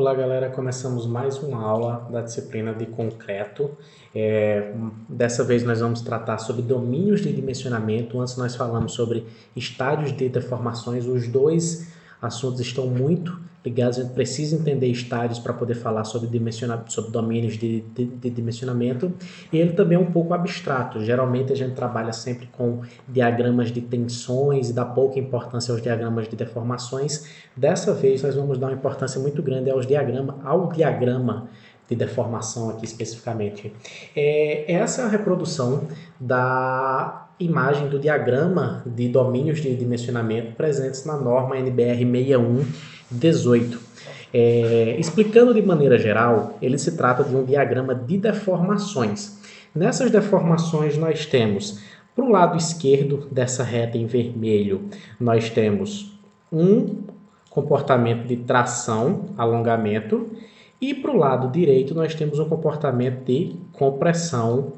Olá galera, começamos mais uma aula da disciplina de concreto. Dessa vez nós vamos tratar sobre domínios de dimensionamento. Antes nós falamos sobre estádios de deformações. Os dois assuntos estão muito ligados, a gente precisa entender estádios para poder falar sobre domínios de dimensionamento. E ele também é um pouco abstrato. Geralmente a gente trabalha sempre com diagramas de tensões e dá pouca importância aos diagramas de deformações. Dessa vez nós vamos dar uma importância muito grande ao diagrama de deformação aqui especificamente. Essa é a reprodução da imagem do diagrama de domínios de dimensionamento presentes na norma NBR 6118. Explicando de maneira geral, ele se trata de um diagrama de deformações. Nessas deformações nós temos, para o lado esquerdo dessa reta em vermelho, nós temos um comportamento de tração, alongamento, e para o lado direito nós temos um comportamento de compressão,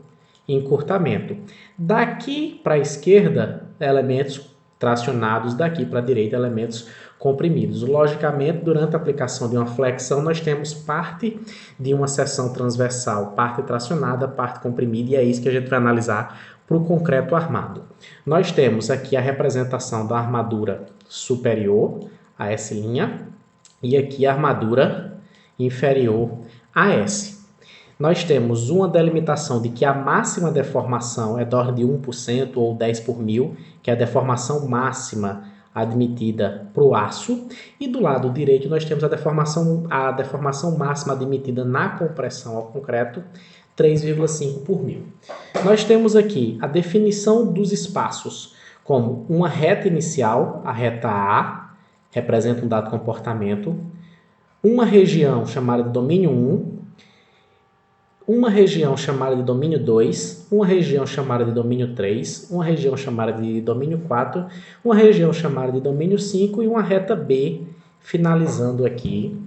encurtamento. Daqui para a esquerda, elementos tracionados, daqui para a direita, elementos comprimidos. Logicamente, durante a aplicação de uma flexão, nós temos parte de uma seção transversal, parte tracionada, parte comprimida, e é isso que a gente vai analisar para o concreto armado. Nós temos aqui a representação da armadura superior, a S', e aqui a armadura inferior a S. Nós temos uma delimitação de que a máxima deformação é da ordem de 1% ou 10 por mil, que é a deformação máxima admitida para o aço, e do lado direito nós temos a deformação máxima admitida na compressão ao concreto, 3,5 por mil. Nós temos aqui a definição dos espaços como uma reta inicial, a reta A, representa um dado comportamento, uma região chamada de domínio 1, uma região chamada de domínio 2, uma região chamada de domínio 3, uma região chamada de domínio 4, uma região chamada de domínio 5 e uma reta B, finalizando aqui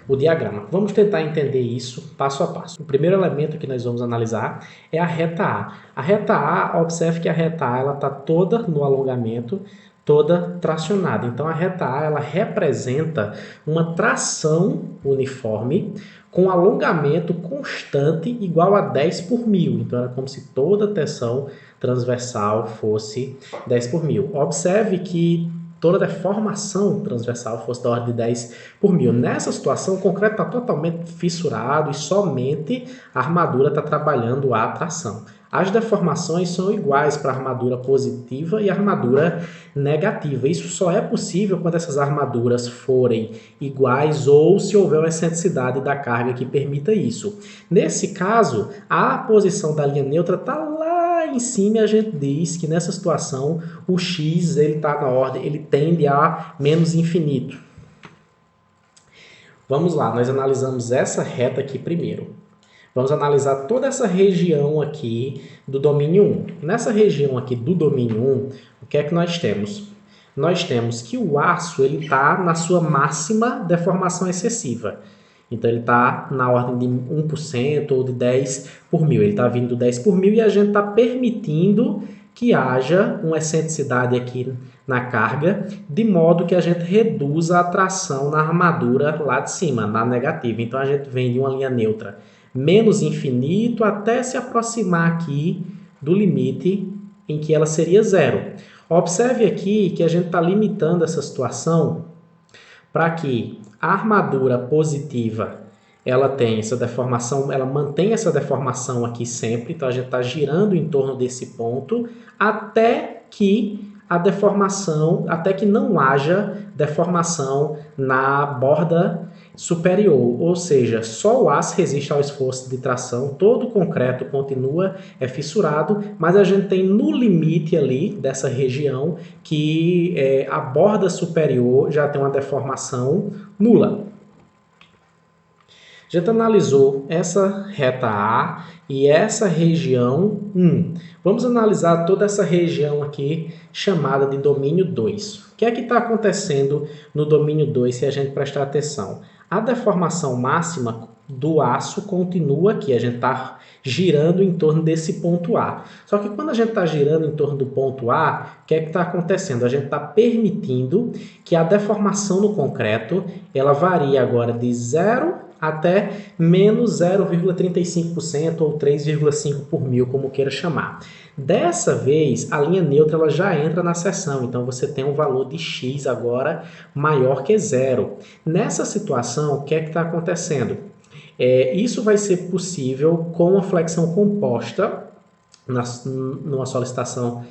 o diagrama. Vamos tentar entender isso passo a passo. O primeiro elemento que nós vamos analisar é a reta A. A reta A, observe que a reta A está toda no alongamento, toda tracionada. Então, a reta A ela representa uma tração uniforme com alongamento constante igual a 10 por mil. Então, é como se toda a tensão transversal fosse 10 por mil. Observe que toda deformação transversal fosse da ordem de 10 por mil. Nessa situação, o concreto está totalmente fissurado e somente a armadura está trabalhando a tração. As deformações são iguais para a armadura positiva e a armadura negativa. Isso só é possível quando essas armaduras forem iguais ou se houver uma excentricidade da carga que permita isso. Nesse caso, a posição da linha neutra está lá em cima e a gente diz que nessa situação o x está na ordem, ele tende a menos infinito. Vamos lá, nós analisamos essa reta aqui primeiro. Vamos analisar toda essa região aqui do domínio 1. Nessa região aqui do domínio 1, o que é que nós temos? Nós temos que o aço está na sua máxima deformação excessiva. Então, ele está na ordem de 1% ou de 10 por mil. Ele está vindo 10 por mil e a gente está permitindo que haja uma excentricidade aqui na carga, de modo que a gente reduza a tração na armadura lá de cima, na negativa. Então, a gente vem de uma linha neutra menos infinito até se aproximar aqui do limite em que ela seria zero. Observe aqui que a gente está limitando essa situação para que a armadura positiva ela tem essa deformação, ela mantém essa deformação aqui sempre, então a gente está girando em torno desse ponto até que não haja deformação na borda superior, ou seja, só o aço resiste ao esforço de tração, todo o concreto continua fissurado, mas a gente tem no limite ali dessa região que a borda superior já tem uma deformação nula. A gente analisou essa reta A e essa região 1. Vamos analisar toda essa região aqui chamada de domínio 2. O que é que está acontecendo no domínio 2 se a gente prestar atenção? A deformação máxima do aço continua aqui, a gente está girando em torno desse ponto A. Só que quando a gente está girando em torno do ponto A, o que é que está acontecendo? A gente está permitindo que a deformação no concreto, ela varie agora de 0 até menos 0,35% ou 3,5 por mil, como queira chamar. Dessa vez, a linha neutra ela já entra na seção, então você tem um valor de x agora maior que zero. Nessa situação, o que é que está acontecendo? Isso vai ser possível com a flexão composta numa solicitação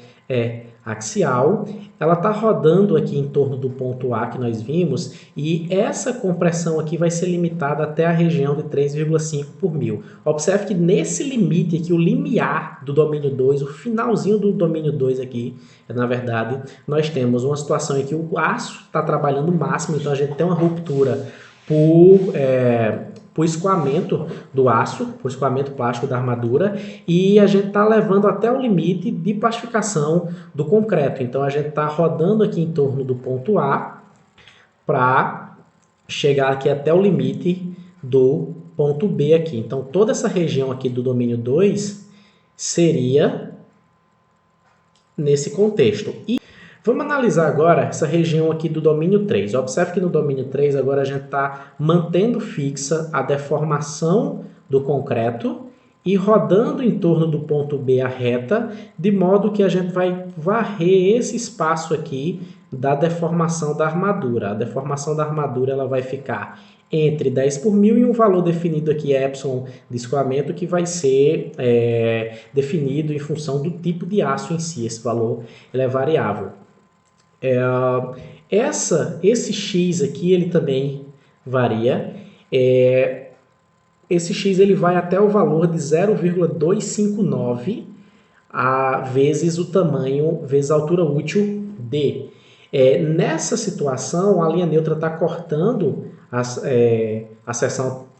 axial. Ela está rodando aqui em torno do ponto A que nós vimos e essa compressão aqui vai ser limitada até a região de 3,5 por mil. Observe que nesse limite aqui, o limiar do domínio 2, o finalzinho do domínio 2 aqui, na verdade, nós temos uma situação em que o aço está trabalhando o máximo, então a gente tem uma ruptura por escoamento do aço, por escoamento plástico da armadura, e a gente está levando até o limite de plastificação do concreto. Então a gente está rodando aqui em torno do ponto A para chegar aqui até o limite do ponto B aqui. Então toda essa região aqui do domínio 2 seria nesse contexto. Vamos analisar agora essa região aqui do domínio 3. Observe que no domínio 3 agora a gente está mantendo fixa a deformação do concreto e rodando em torno do ponto B a reta, de modo que a gente vai varrer esse espaço aqui da deformação da armadura. A deformação da armadura ela vai ficar entre 10 por mil e um valor definido aqui, epsilon de escoamento, que vai ser definido em função do tipo de aço em si. Esse valor ele é variável. Esse X aqui ele também varia. Esse X ele vai até o valor de 0,259 vezes o tamanho, vezes a altura útil D. Nessa situação, a linha neutra está cortando a seção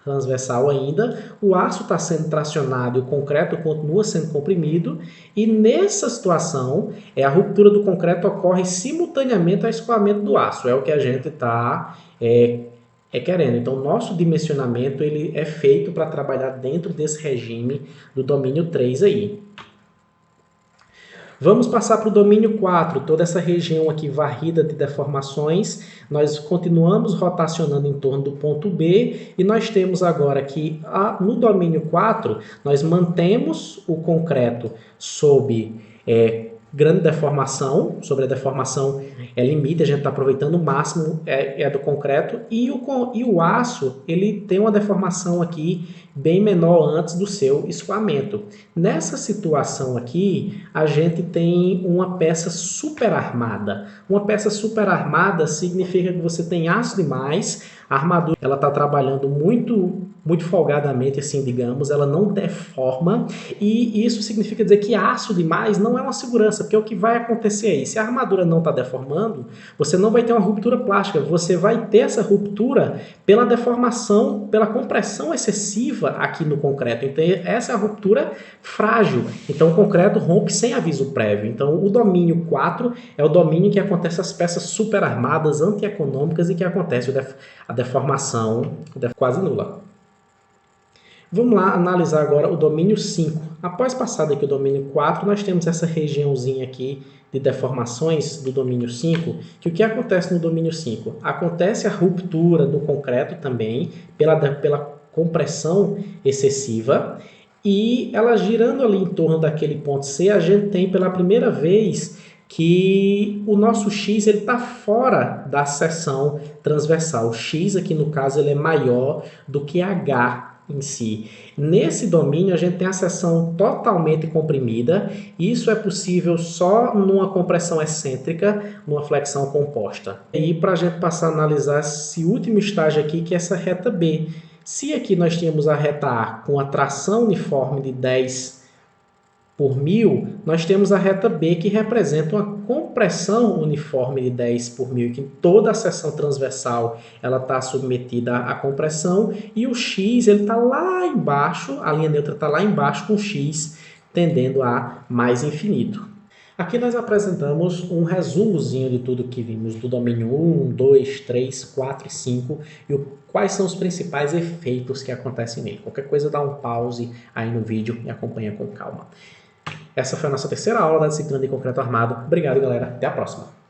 transversal ainda, o aço está sendo tracionado e o concreto continua sendo comprimido, e nessa situação, a ruptura do concreto ocorre simultaneamente ao escoamento do aço, é o que a gente está querendo. Então, nosso dimensionamento ele é feito para trabalhar dentro desse regime do domínio 3 aí. Vamos passar para o domínio 4, toda essa região aqui varrida de deformações, nós continuamos rotacionando em torno do ponto B e nós temos agora que no domínio 4 nós mantemos o concreto sob grande deformação, sobre a deformação limite, a gente está aproveitando o máximo do concreto e o aço ele tem uma deformação aqui bem menor antes do seu escoamento. Nessa situação aqui, a gente tem uma peça superarmada. Uma peça superarmada significa que você tem aço demais, a armadura ela está trabalhando muito folgadamente, assim, digamos, ela não deforma, e isso significa dizer que aço demais não é uma segurança, porque o que vai acontecer aí, se a armadura não está deformando, você não vai ter uma ruptura plástica, você vai ter essa ruptura pela deformação, pela compressão excessiva aqui no concreto. Então essa é a ruptura frágil, então o concreto rompe sem aviso prévio. Então o domínio 4 é o domínio que acontece as peças superarmadas, antieconômicas e que acontece a deformação quase nula. Vamos lá analisar agora o domínio 5. Após passar aqui o domínio 4, nós temos essa regiãozinha aqui de deformações do domínio 5, que o que acontece no domínio 5? Acontece a ruptura do concreto também, pela compressão excessiva, e ela girando ali em torno daquele ponto C, a gente tem pela primeira vez que o nosso X está fora da seção transversal. O X aqui no caso ele é maior do que H em si. Nesse domínio a gente tem a seção totalmente comprimida, e isso é possível só numa compressão excêntrica, numa flexão composta. E para a gente passar a analisar esse último estágio aqui, que é essa reta B. Se aqui nós tínhamos a reta A com a tração uniforme de 10 por mil, nós temos a reta B que representa uma compressão uniforme de 10 por mil, que toda a seção transversal ela está submetida à compressão, e o X ele está lá embaixo, a linha neutra está lá embaixo com o X tendendo a mais infinito. Aqui nós apresentamos um resumozinho de tudo que vimos do domínio 1, 2, 3, 4 e 5 e quais são os principais efeitos que acontecem nele. Qualquer coisa dá um pause aí no vídeo e acompanha com calma. Essa foi a nossa terceira aula da disciplina de concreto armado. Obrigado, galera. Até a próxima.